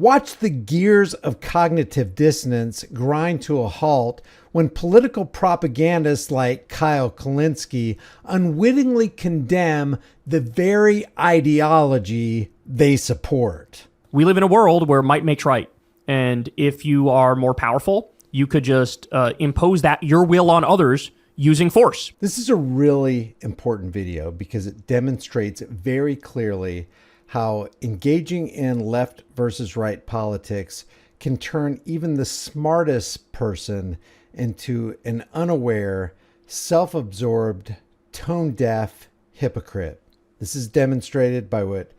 Watch the gears of cognitive dissonance grind to a halt when political propagandists like Kyle Kulinski unwittingly condemn the very ideology they support. We live in a world where might makes right. And if you are more powerful, you could just impose your will on others using force. This is a really important video because it demonstrates very clearly how engaging in left versus right politics can turn even the smartest person into an unaware, self-absorbed, tone-deaf hypocrite. This is demonstrated by what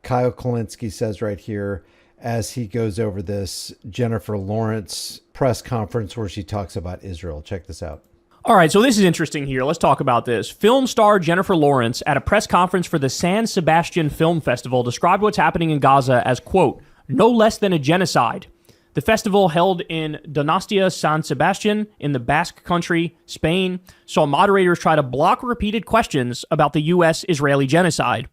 Kyle Kulinski says right here as he goes over this Jennifer Lawrence press conference where she talks about Israel. Check this out. All right, so this is interesting here. Let's talk about this. Film star Jennifer Lawrence at a press conference for the San Sebastian Film Festival described what's happening in Gaza as, quote, no less than a genocide. The festival, held in Donostia, San Sebastian, in the Basque Country, Spain, saw moderators try to block repeated questions about the U.S.-Israeli genocide.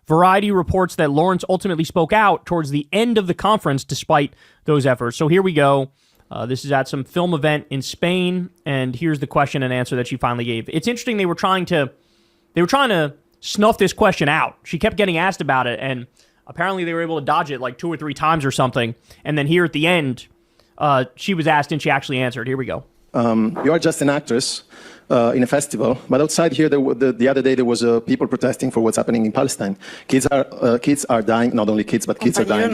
Variety reports that Lawrence ultimately spoke out towards the end of the conference despite those efforts. So here we go. This is at some film event in Spain, and here's the question and answer that she finally gave. It's interesting, they were trying to snuff this question out. She kept getting asked about it, and apparently they were able to dodge it like 2 or 3 times or something. And then here at the end, she was asked and she actually answered. Here we go. You are just an actress in a festival, but outside here, the other day there was people protesting for what's happening in Palestine. Kids are dying. Not only kids, but kids are dying.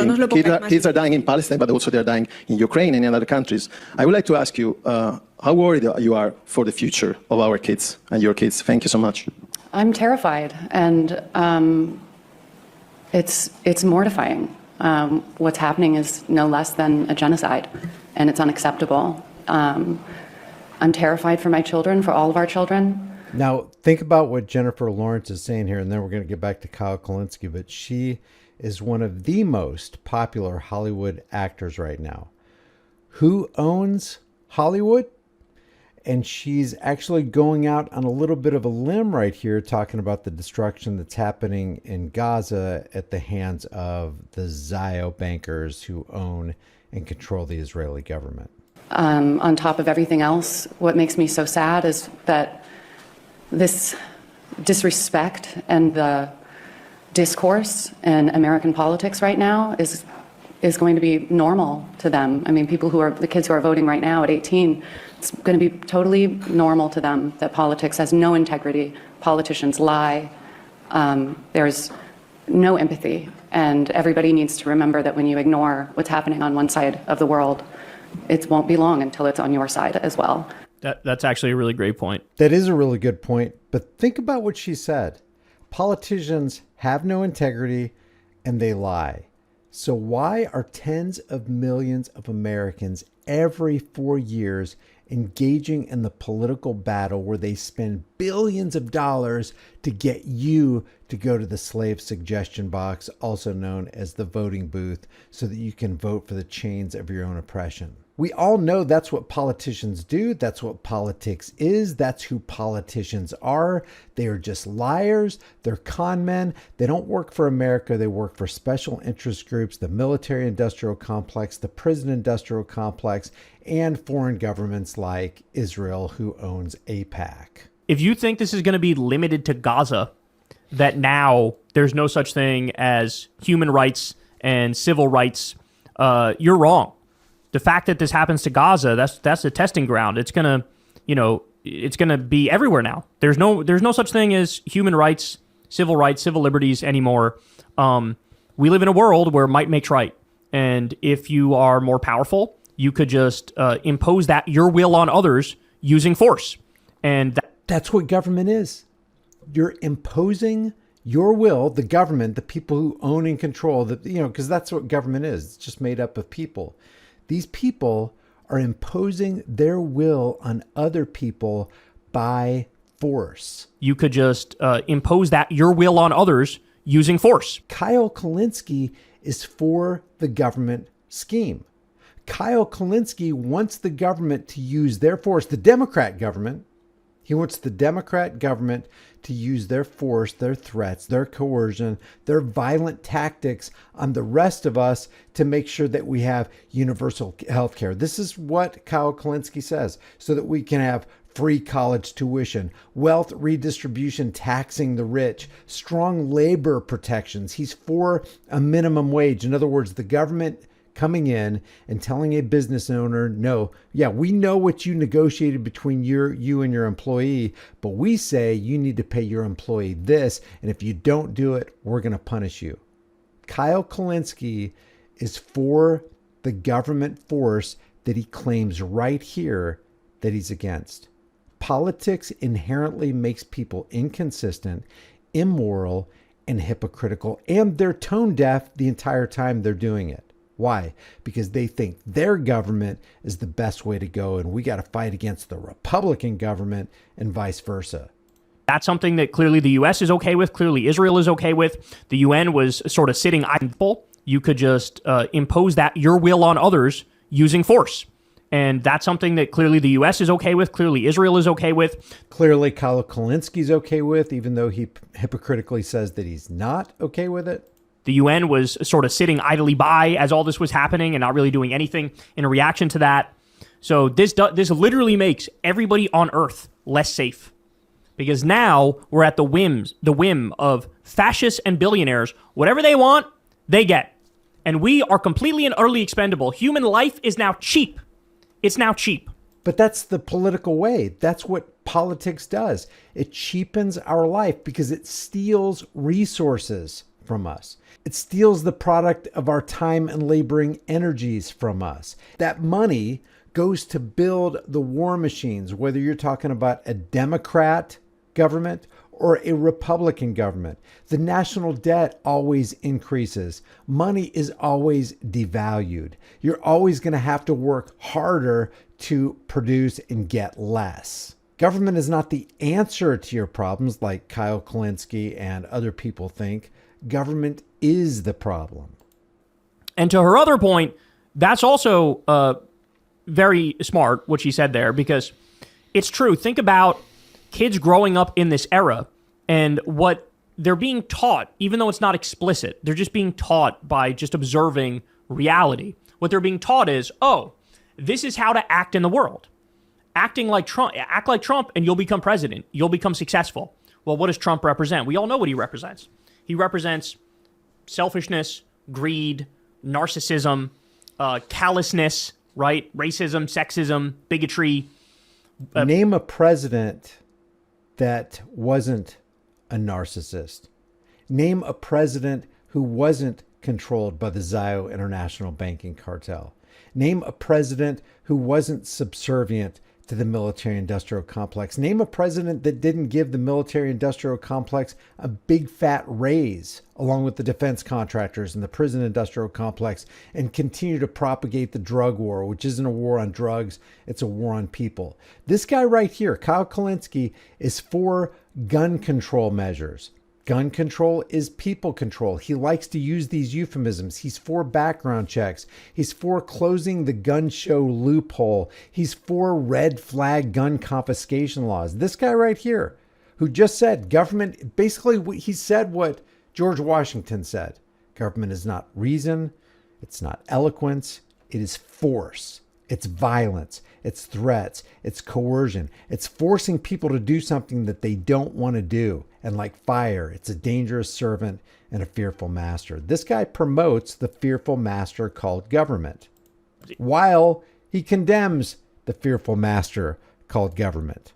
Kids are dying in Palestine, but also they're dying in Ukraine and in other countries. I would like to ask you how worried you are for the future of our kids and your kids. Thank you so much. I'm terrified, and it's mortifying. What's happening is no less than a genocide, and it's unacceptable. I'm terrified for my children, for all of our children. Now, think about what Jennifer Lawrence is saying here, and then we're going to get back to Kyle Kulinski, but she is one of the most popular Hollywood actors right now. Who owns Hollywood? And she's actually going out on a little bit of a limb right here, talking about the destruction that's happening in Gaza at the hands of the Zio bankers who own and control the Israeli government. On top of everything else, what makes me so sad is that this disrespect and the discourse in American politics right now is going to be normal to them. I mean, the kids who are voting right now at 18, it's going to be totally normal to them that politics has no integrity, politicians lie, there's no empathy, and everybody needs to remember that when you ignore what's happening on one side of the world, it won't be long until it's on your side as well. That's actually a really great point. That is a really good point, but think about what she said. Politicians have no integrity and they lie. So why are tens of millions of Americans every 4 years engaging in the political battle where they spend billions of dollars to get you to go to the slave suggestion box, also known as the voting booth, so that you can vote for the chains of your own oppression? We all know that's what politicians do. That's what politics is. That's who politicians are. They are just liars. They're con men. They don't work for America. They work for special interest groups, the military industrial complex, the prison industrial complex, and foreign governments like Israel, who owns AIPAC. If you think this is going to be limited to Gaza, that now there's no such thing as human rights and civil rights, you're wrong. The fact that this happens to Gaza, that's a testing ground. It's gonna be everywhere now. There's no such thing as human rights, civil liberties anymore. We live in a world where might makes right, and if you are more powerful, you could just impose your will on others using force, and that's what government is. You're imposing your will, the government, the people who own and control, because that's what government is. It's just made up of people. These people are imposing their will on other people by force. You could just impose your will on others using force. Kyle Kulinski is for the government scheme. Kyle Kulinski wants the government to use their force, the Democrat government. He wants the Democrat government to use their force, their threats, their coercion, their violent tactics on the rest of us to make sure that we have universal health care. This is what Kyle Kulinski says, so that we can have free college tuition, wealth redistribution, taxing the rich, strong labor protections. He's for a minimum wage. In other words, the government coming in and telling a business owner, no, yeah, we know what you negotiated between you and your employee, but we say you need to pay your employee this, and if you don't do it, we're going to punish you. Kyle Kulinski is for the government force that he claims right here that he's against. Politics inherently makes people inconsistent, immoral, and hypocritical, and they're tone deaf the entire time they're doing it. Why? Because they think their government is the best way to go, and we got to fight against the Republican government and vice versa. That's something that clearly the U.S. is okay with, clearly Israel is okay with. The UN was sort of sitting idle. You could just impose that your will on others using force. And that's something that clearly the U.S. is okay with, clearly Israel is okay with. Clearly Kyle Kulinski's okay with, even though he hypocritically says that he's not okay with it. The UN was sort of sitting idly by as all this was happening and not really doing anything in a reaction to that. So this literally makes everybody on Earth less safe, because now we're at the whim of fascists and billionaires. Whatever they want, they get. And we are completely and utterly expendable. Human life is now cheap. It's now cheap. But that's the political way. That's what politics does. It cheapens our life because it steals resources from us. It steals the product of our time and laboring energies from us. That money goes to build the war machines, whether you're talking about a Democrat government or a Republican government. The national debt always increases. Money is always devalued. You're always going to have to work harder to produce and get less. Government is not the answer to your problems like Kyle Kulinski and other people think. Government is the problem. And to her other point, that's also very smart, what she said there, because it's true. Think about kids growing up in this era and what they're being taught, even though it's not explicit. They're just being taught by just observing reality. What they're being taught is, oh, this is how to act in the world. Act like Trump and you'll become president. You'll become successful. Well, what does Trump represent? We all know what he represents. He represents selfishness, greed, narcissism, callousness, right? Racism, sexism, bigotry. Name a president that wasn't a narcissist. Name a president who wasn't controlled by the Zio International Banking Cartel. Name a president who wasn't subservient to the military-industrial complex. Name a president that didn't give the military-industrial complex a big fat raise, along with the defense contractors and the prison-industrial complex, and continue to propagate the drug war, which isn't a war on drugs, it's a war on people. This guy right here, Kyle Kulinski, is for gun control measures. Gun control is people control. He likes to use these euphemisms. He's for background checks. He's for closing the gun show loophole. He's for red flag gun confiscation laws. This guy right here, who just said government, basically he said what George Washington said. Government is not reason. It's not eloquence. It is force. It's violence. It's threats. It's coercion. It's forcing people to do something that they don't want to do. And like fire, it's a dangerous servant and a fearful master. This guy promotes the fearful master called government, while he condemns the fearful master called government.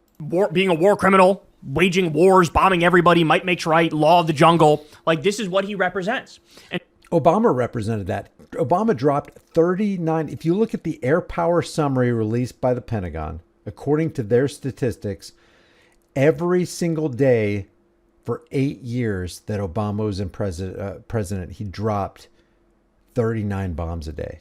Being a war criminal, waging wars, bombing everybody, might makes right, law of the jungle. Like, this is what he represents. And Obama represented that. Obama dropped 39. If you look at the air power summary released by the Pentagon, according to their statistics, every single day for 8 years that Obama was in president, he dropped 39 bombs a day.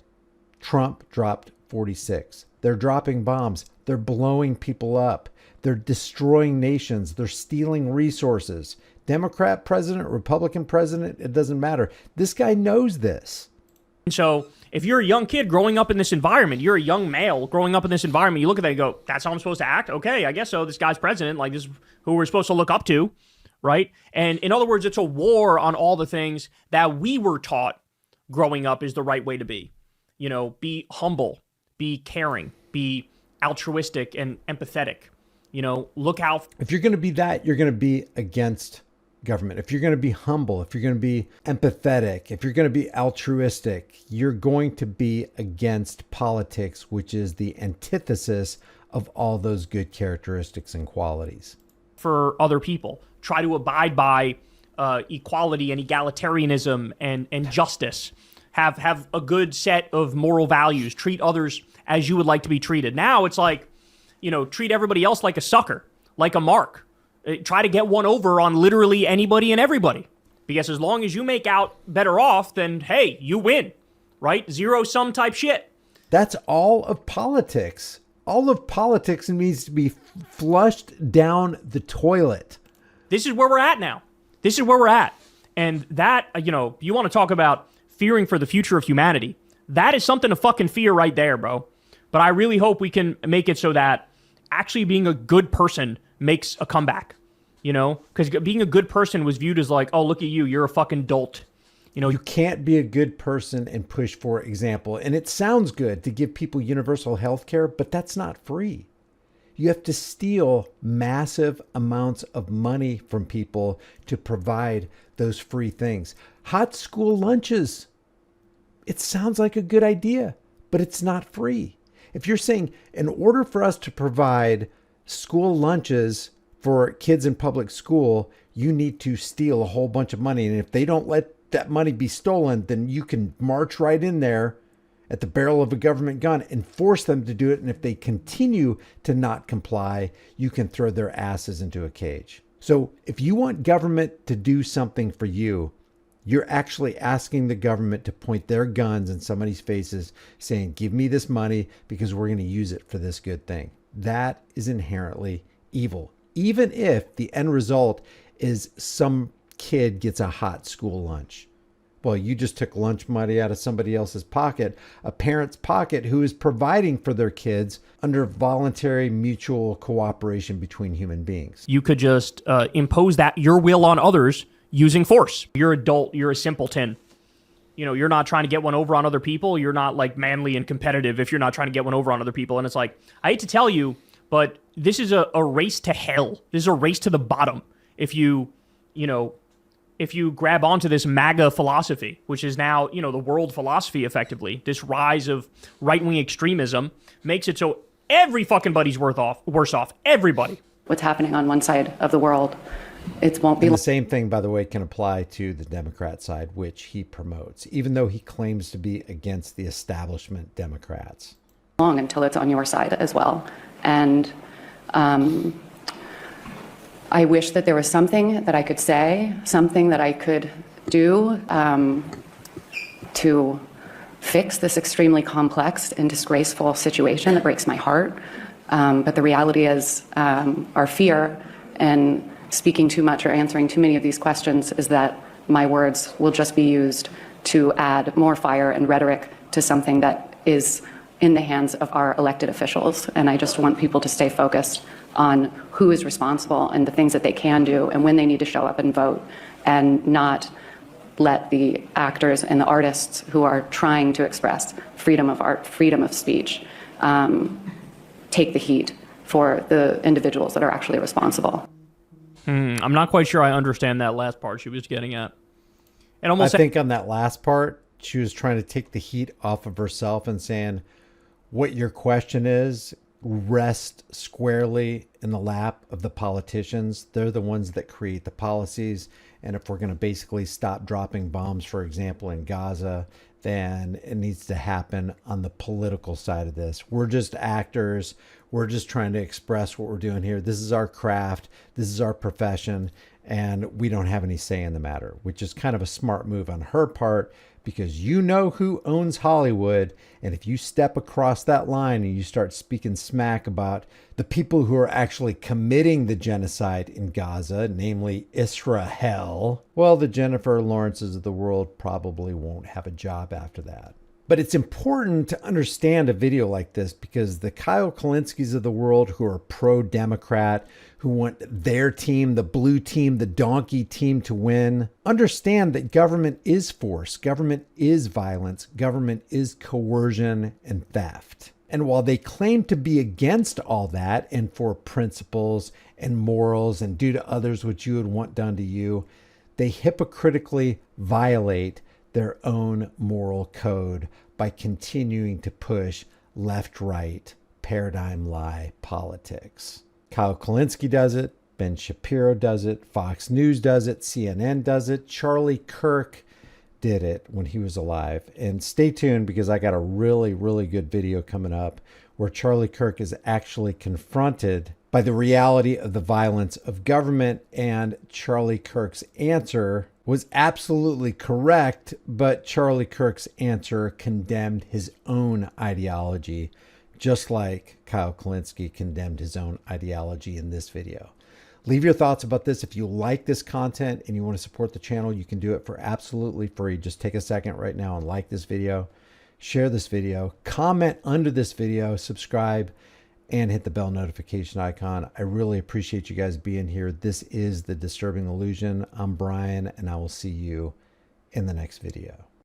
Trump dropped 46. They're dropping bombs. They're blowing people up. They're destroying nations. They're stealing resources. Democrat president, Republican president, it doesn't matter. This guy knows this. so if you're a young kid growing up in this environment, you're a young male growing up in this environment, you look at that and go, that's how I'm supposed to act? Okay, I guess so. This guy's president. Like, this is who we're supposed to look up to, right? And in other words, it's a war on all the things that we were taught growing up is the right way to be. You know, be humble, be caring, be altruistic and empathetic. You know, look out. If you're going to be that, you're going to be against government. If you're going to be humble, if you're going to be empathetic, if you're going to be altruistic, you're going to be against politics, which is the antithesis of all those good characteristics and qualities. For other people, try to abide by equality and egalitarianism and justice. Have a good set of moral values. Treat others as you would like to be treated. Now it's like, you know, treat everybody else like a sucker, like a mark. Try to get one over on literally anybody and everybody. Because as long as you make out better off, then, hey, you win, right? Zero-sum type shit. That's all of politics. All of politics needs to be flushed down the toilet. This is where we're at now. This is where we're at. And that, you know, you want to talk about fearing for the future of humanity. That is something to fucking fear right there, bro. But I really hope we can make it so that actually being a good person makes a comeback, you know? Because being a good person was viewed as like, oh, look at you, you're a fucking dolt. You know, you can't be a good person and push for example. And it sounds good to give people universal health care, but that's not free. You have to steal massive amounts of money from people to provide those free things. Hot school lunches. It sounds like a good idea, but it's not free. If you're saying in order for us to provide school lunches for kids in public school, you need to steal a whole bunch of money. And if they don't let that money be stolen, then you can march right in there at the barrel of a government gun and force them to do it. And if they continue to not comply, you can throw their asses into a cage. So if you want government to do something for you, you're actually asking the government to point their guns in somebody's faces saying, give me this money because we're going to use it for this good thing. That is inherently evil. Even if the end result is some kid gets a hot school lunch. Well, you just took lunch money out of somebody else's pocket, a parent's pocket who is providing for their kids under voluntary mutual cooperation between human beings. You could just impose that your will on others using force. You're adult, you're a simpleton. You know, you're not trying to get one over on other people. You're not like manly and competitive if you're not trying to get one over on other people. And it's like, I hate to tell you, but this is a race to hell. This is a race to the bottom. If you grab onto this MAGA philosophy, which is now, you know, the world philosophy effectively, this rise of right-wing extremism makes it so every fucking body's worse off. Everybody. What's happening on one side of the world, it won't be and the same thing, by the way, can apply to the Democrat side, which he promotes, even though he claims to be against the establishment Democrats. Long until it's on your side as well. And I wish that there was something that I could say, something that I could do to fix this extremely complex and disgraceful situation that breaks my heart. But the reality is our fear and speaking too much or answering too many of these questions is that my words will just be used to add more fire and rhetoric to something that is in the hands of our elected officials. And I just want people to stay focused on who is responsible and the things that they can do and when they need to show up and vote, and not let the actors and the artists who are trying to express freedom of art, freedom of speech, take the heat for the individuals that are actually responsible. I'm not quite sure I understand that last part she was getting at. And I think on that last part, she was trying to take the heat off of herself and saying, what your question is, rest squarely in the lap of the politicians. They're the ones that create the policies. And if we're going to basically stop dropping bombs, for example, in Gaza, then it needs to happen on the political side of this. We're just actors. We're just trying to express what we're doing here. This is our craft. This is our profession. And we don't have any say in the matter, which is kind of a smart move on her part, because you know who owns Hollywood. And if you step across that line and you start speaking smack about the people who are actually committing the genocide in Gaza, namely Israel, well, the Jennifer Lawrences of the world probably won't have a job after that. But it's important to understand a video like this because the Kyle Kulinskis of the world who are pro-Democrat, who want their team, the blue team, the donkey team to win, understand that government is force, government is violence, government is coercion and theft. And while they claim to be against all that and for principles and morals and do to others what you would want done to you, they hypocritically violate their own moral code by continuing to push left-right paradigm lie politics. Kyle Kulinski does it. Ben Shapiro does it. Fox News does it. CNN does it. Charlie Kirk did it when he was alive. And stay tuned because I got a really, really good video coming up where Charlie Kirk is actually confronted by the reality of the violence of government, and Charlie Kirk's answer was absolutely correct, but Charlie Kirk's answer condemned his own ideology, just like Kyle Kulinski condemned his own ideology in this video. Leave your thoughts about this. If you like this content and you want to support the channel, you can do it for absolutely free. Just take a second right now and like this video, share this video, comment under this video, subscribe, and hit the bell notification icon. I really appreciate you guys being here. This is The Disturbing Illusion. I'm Brian, and I will see you in the next video.